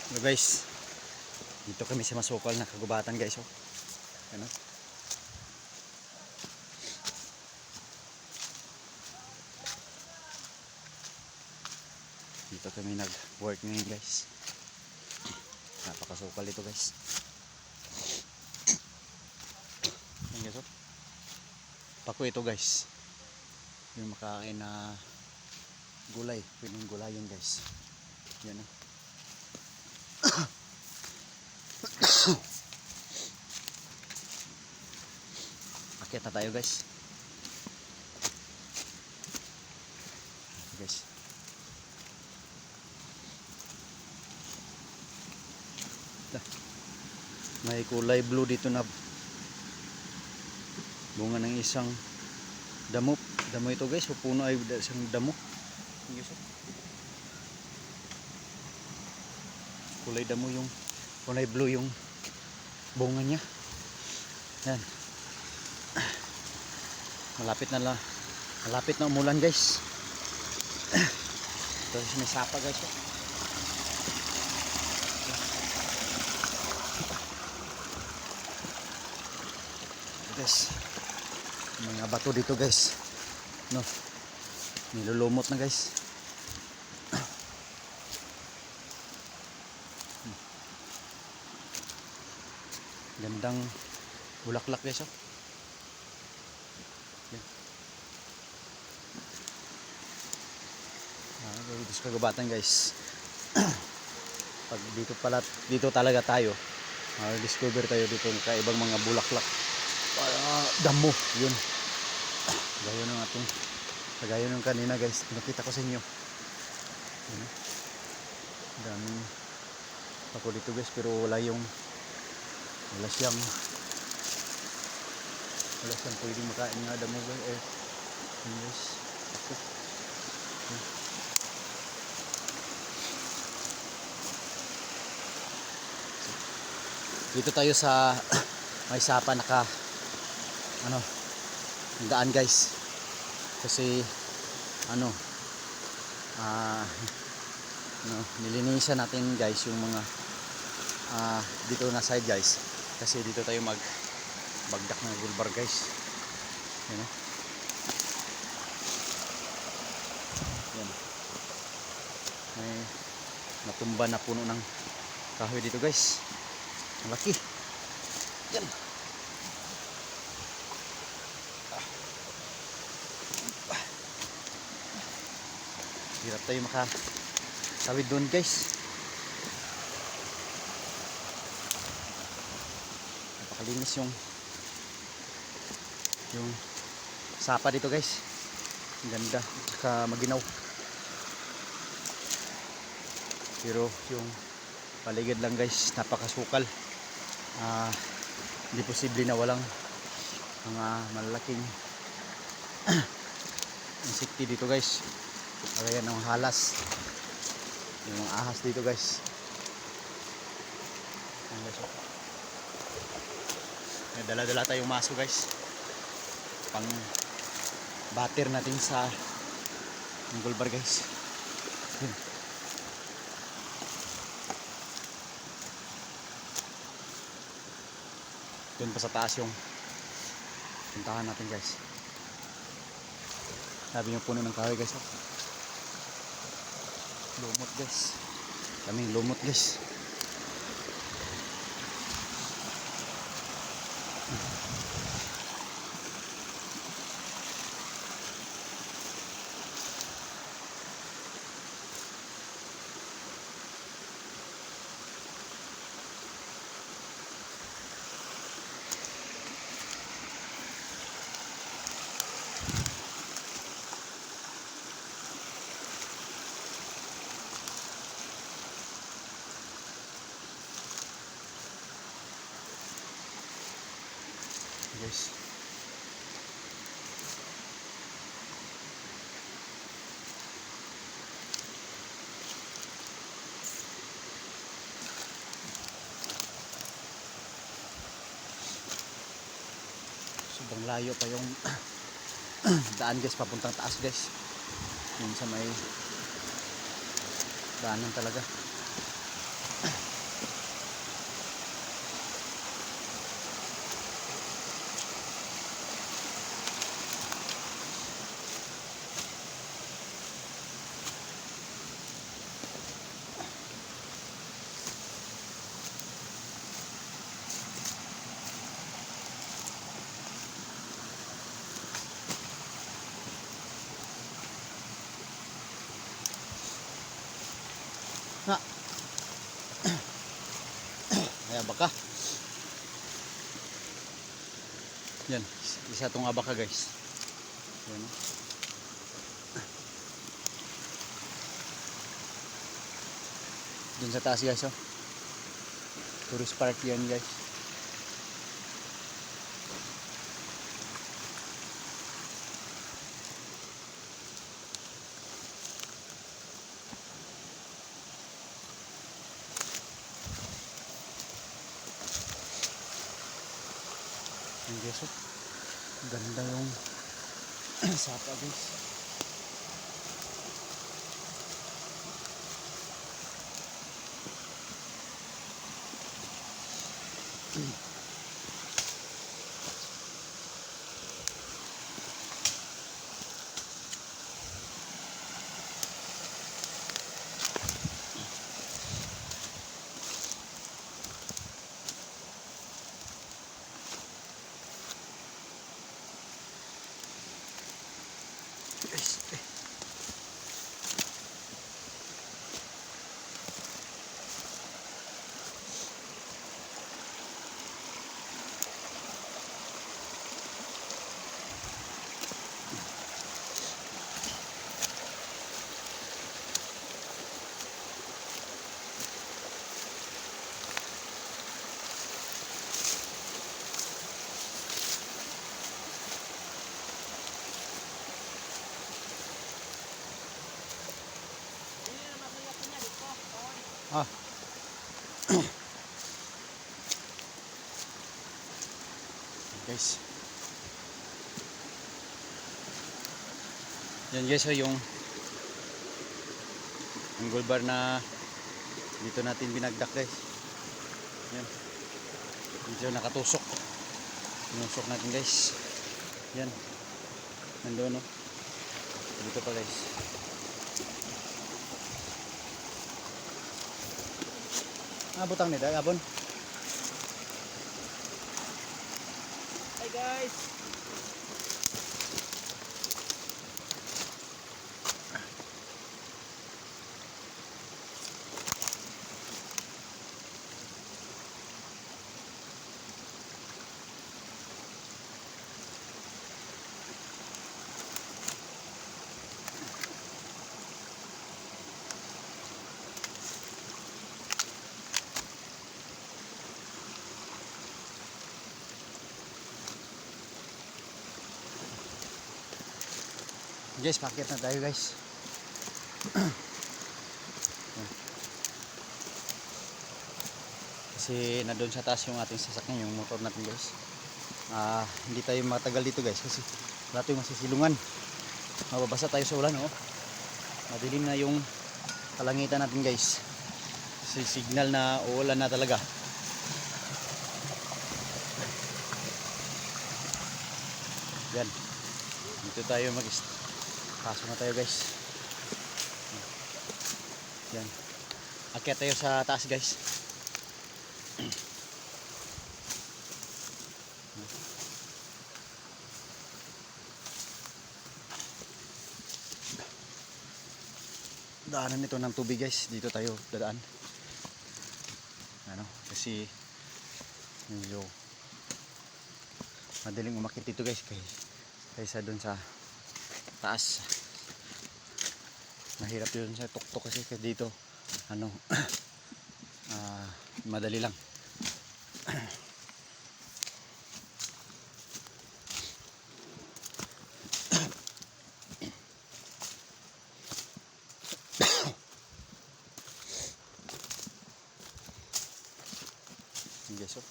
Hello guys, dito kami sa masukal na kagubatan guys. Oh. Ano? Dito kami nag-work ngayon guys. Napakasukal ito guys. Yan guys oh. Pako ito guys. Yung makakain na gulay, pwedeng gulayin guys. Yan oh. Akyat na tayo guys. Guys. May kulay blue dito na bunga ng isang damo. Damo ito guys, puno ay isang damo. Kulay damo yung kulay blue yung bunga niya. Yan. Malapit na umulan guys. Ito may sapa guys. Guys, mga bato dito guys. No. Nilulumot na guys. Gandang bulaklak guys oh. Dito sa kagubatan guys. Pag dito talaga tayo, discover tayo dito ng kaibang mga bulaklak. Damo, yun. Gaya ng kanina guys, pinakita ko sa inyo. Daming ako dito guys, pero wala siyang pwedeng makain nga damo guys. Guys. Dito tayo sa may sapa daan guys. Kasi nilinisan natin guys yung mga dito na side guys. Kasi dito tayo magbagdak ng gulbar guys. Yan o. Yan. May natumba na puno ng kahoy dito guys. Malaki. Yan. Hirap tayo makatawid doon guys. Napakalinis yung sapa dito guys. Ang ganda. Saka maginaw. Pero yung paligid lang guys, napakasukal. Hindi posible na walang mga malalaking insekti dito guys. Kaya ng halas, yung mga ahas dito guys. Dala-dala tayong maso guys, pang batter natin sa gulbar guys. Doon pa sa taas yung puntahan natin guys. Sabi yung puno ng kahoy guys. Lumot guys. Kaming lumot guys. Guys. Sobrang layo pa yung daan guys, papuntang taas guys. Yung sa may daanan talaga. Ha. Ay, abaka. Yan, isa tong abaka guys. Yan. Dun sa taas guys, oh. Tourist park yan guys. Yung guys, oh. Ganda yung sapa guys. Guys, ah. Guys. Yan guys, oh, yung gold bar na dito natin binagdak guys. Yan. Dito nakatusok. Tinusok natin guys. Yan. Nandoon, no. Dito pa guys. Butang nito, abon. Hi guys. Guys, paket na tayo guys. Kasi na doon sa taas yung ating sasakyan, yung motor natin guys. Hindi tayo matagal dito guys kasi wala tayong masisilungan. Mababasa tayo sa ulan, oh. Madilim na yung kalangitan natin guys. Kasi signal na uulan na talaga. Yan. Dito tayo Paso na tayo guys. Yan. Akyat tayo sa taas guys. Daanan nito ng tubig guys. Dito tayo dadaan. Ano? Kasi medyo madaling umakyat dito guys kaysa doon sa taas. Mahirap yun sa tuktok kasi dito ano madali lang. Guys, oh.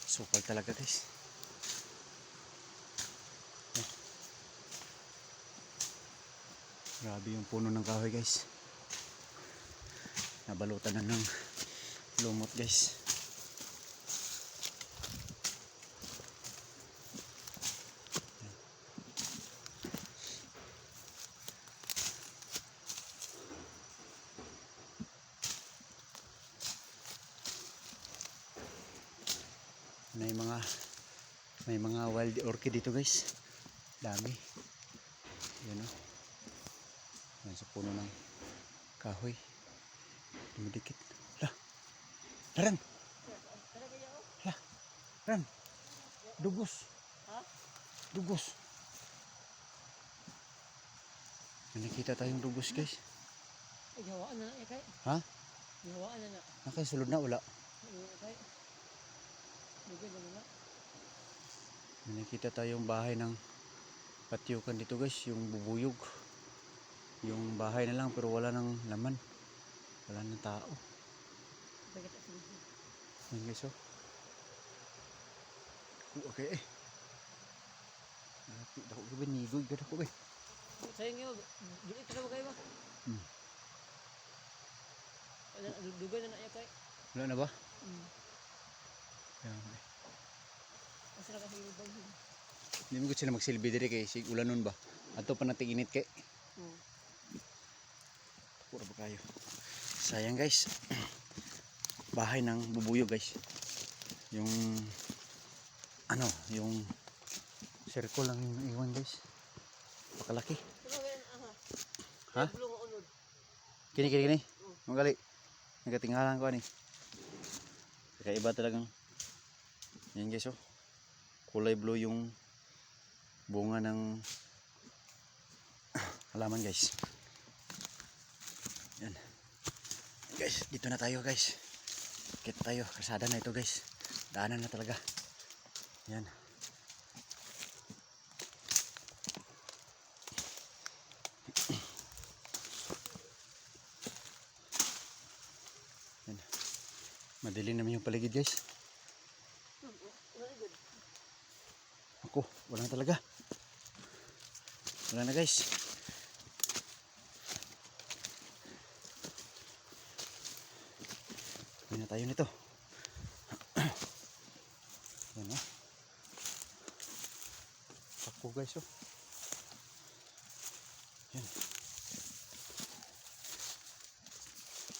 Sukal talaga guys. Grabe yung puno ng kahoy guys. Nabalutan na ng lumot guys. May mga wild orchid dito guys. Dami. Yan, oh. Yan sa puno ng kahoy. Dumidikit. Lah. Ran. Lah. Ran. Dugos. Ha? Dugos. May nakita tayong dugos guys. Ay, hawaan na na kay. Ha? Hawaan na na. Nakasulod na wala. Kay. Dugay na na. May nakita tayong bahay ng patiukan dito guys. Yung bubuyog. Yung bahay na lang pero wala nang laman. Wala nang tao. Bagay ta sige. Yan guys oh. Okay eh. Malapit ako ba nigoy gada ko ba. Sayang yo, dili ta ba kay ba? Wala dugay na na kay. Wala na ba? Yan eh. Asa ka sige bang. Hindi mo ko sila magsilbi diri kay sig ulanon ba. Ato pa nating init kay. Pura ba kayo? Sayang guys. Bahay ng bubuyog guys. Yung ano, yung circle lang yung iwan guys. Pakalaki. Ha? Kini kini kini. Magali. Nagatinghalan ko ani. Kakaiba talagang. Yan guys oh. Kulay blue yung bunga ng halaman guys. Yan. Guys, dito na tayo guys. Kita tayo, kasada na ito guys. Daanan na talaga. Yan. Yan. Madilim naman yung paligid guys. Ako, wala na talaga. Wala na guys. Hindi na tayo nito. Yan o. Ako guys o. Yan.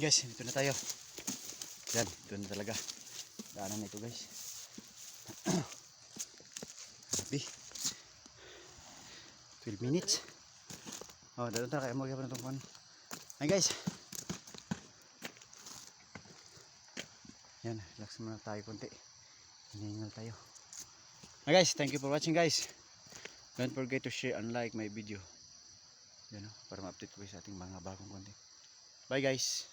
Guys, dito na tayo. Yan, dito na talaga. Daanan na ito guys. Happy. 12 minutes. Oh, dito na kayo mag-iapon na itong. Ay guys. Yan, relax muna tayo konti. Hiningal tayo. Hi guys, thank you for watching guys. Don't forget to share and like my video. Yan o, para ma-update ko sa ating mga bagong content. Bye guys.